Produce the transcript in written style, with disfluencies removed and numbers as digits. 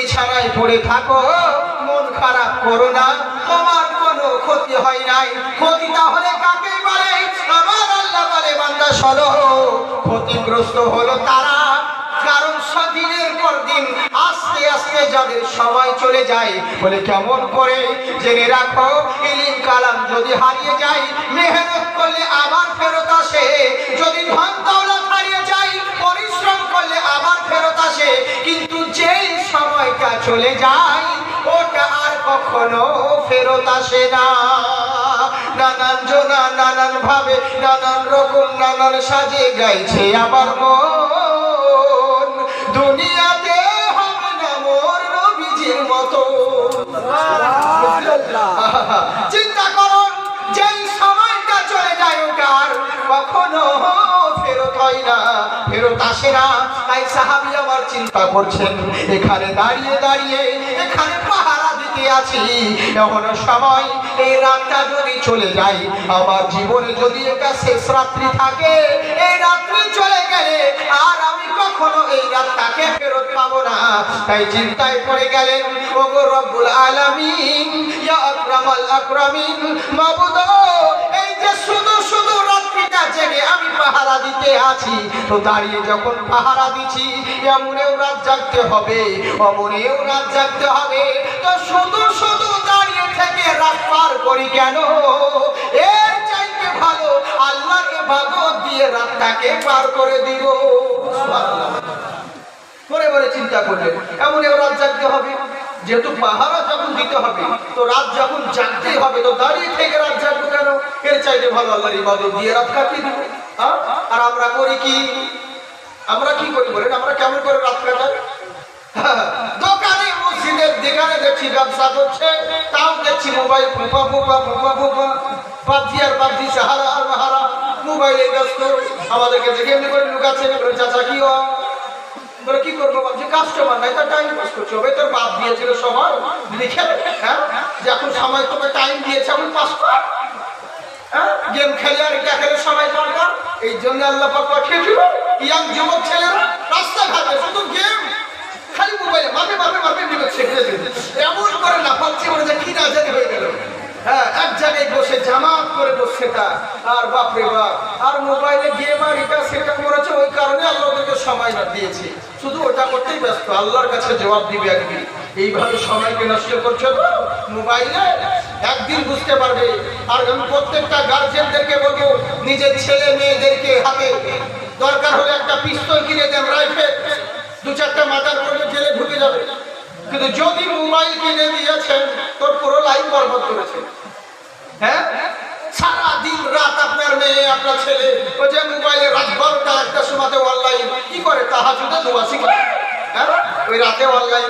বিছানায় পড়ে থাকো, মন খারাপ করো না, তোমার কোনো ক্ষতি হয় নাই। ক্ষতি তাহলে কাকে বলে? আমার আল্লাহ বলে, বান্দা শোনো, ক্ষতিগ্রস্ত হলো তারা, কারণ দিনের পর দিন আস্তে আস্তে যাদের সময় চলে যায়। বলে কেমন করে? জেনে রাখো, ইলম কালাম যদি হারিয়ে যায়, মেহনত করলে আবার ফেরত আসে। যদি ধন দৌলত হারিয়ে যায়, পরিশ্রম করলে আবার ফেরত আসে। কিন্তু যেই সময়টা চলে যায়, ওটা আর কখনো ফেরত আসে না। নানান জনা নানান ভাবে নানান রকম নানান সাজে গাইছে আমার মন, দুনিয়াতে হবে না মোর নবীজির মতো। চিন্তা করুন, যেই সময়টা চলে যায় ওটা আর কখনো ফেরত হয় না, ফেরত আসে না। তাই সাহাবী আমার চিন্তা করছেন, এখানে দাঁড়িয়ে দাঁড়িয়ে এখানে পাহারা দিতে আছি, এখনো সময়, এই রাতটা যদি চলে যায়, আমার জীবনে যদি এটা শেষ রাত্রি থাকে, এই রাত্রি চলে গেলে আর আমি কখনো এই রাতটাকে ফেরত পাবো না। তাই চিন্তায় পড়ে গেলেন, ওগো রব্বুল আলামিন, ইয়া আকরামাল আকরামিন, মাবুদ, এই যে শুধু শুধু রাত্রিটা জেগে আমি পাহারা দিতে আছি, তো দাঁড়িয়ে যখন পাহারা দিচ্ছি, এমনেও রাত জাগতে হবে, অমনেও রাত জাগতে হবে, তো শুধু শুধু দাঁড়িয়ে থেকে রাত পার করি কেন? এর চাইতে ভালো আল্লাহর ইবাদত দিয়ে রাতটাকে পার করে দিব। মনে মনে চিন্তা করলেন, এমনেও রাত জাগতে হবে, যেহেতু পাহারা যখন দিতে হবে, তো রাত যখন জাগতেই হবে, তো দাঁড়িয়ে থেকে রাত জাগবো কেন? এর চাইতে ভালো আল্লাহর ইবাদত দিয়ে রাত কাটিয়ে দিব। আর আমরা করি কি? আমরা কি করি বলেন? আমরা কেমন করে রাত কাটাই? দোকানে মসজিদের যেখানে দেখছি ব্যবসা করছে, তাও দেখছি মোবাইল ফুপা ফুপা ফুপা ফুপা, পাবজি আর পাবজি, সাহারা আর মাহারা, মোবাইলে ব্যস্ত। আমাদেরকে দেখে এমনি করে লুকাচ্ছে, চাচা কি হয়? বলে কি করবো? ভাবছি কাস্টমার নাই, তার টাইম পাস করছে হবে। তোর বাপ দিয়েছিল সময় লিখে, হ্যাঁ, যে এখন সময় তোকে টাইম দিয়েছে, এখন পাস কর, হ্যাঁ, গেম খেলে আর এটা খেলে সময় পার কর। এই জন্য আল্লাহ পাক পাঠিয়েছিল ইয়াং যুবক ছেলেরা রাস্তাঘাটে শুধু গেম, খালি মোবাইলে মাপে মাপে মাপে নিচ্ছে, এমন করে লাফাচ্ছে বলে যে কি না জানি হয়ে গেল। হ্যাঁ, এক জায়গায় বসে জামাত করে বসছে তা, আর বাপরে বাপ, আর মোবাইলে গেম আর এটা সেটা করেছে। ওই কারণে আল্লাহ ওদেরকে সময় না দিয়েছে, শুধু ওটা করতেই ব্যস্ত, আল্লাহর কাছে জবাব দিবে একদিন। এইভাবে সময়কে নষ্ট করছো তো মোবাইলে, একদিন বুঝতে পারবে। আর আমি প্রত্যেকটা গার্জেনদেরকে বলবো, নিজের ছেলে মেয়েদেরকে হাতে দরকার হলে একটা পিস্তল কিনে দেন, রাইফেল, দু চারটা মাথার করে জেলে ঢুকে যাবে। কিন্তু যদি মোবাইল কিনে দিয়েছেন, তোর পুরো লাইফ বরবাদ করেছে। হ্যাঁ, সারা দিন রাত আপনার মেয়ে আপনার ছেলে ওই যে মোবাইলে রাত 12টা 1টার সময় অনলাইন কি করে? তাহাজ্জুদে দোয়া শিখে, হ্যাঁ, ওই রাতে অনলাইনে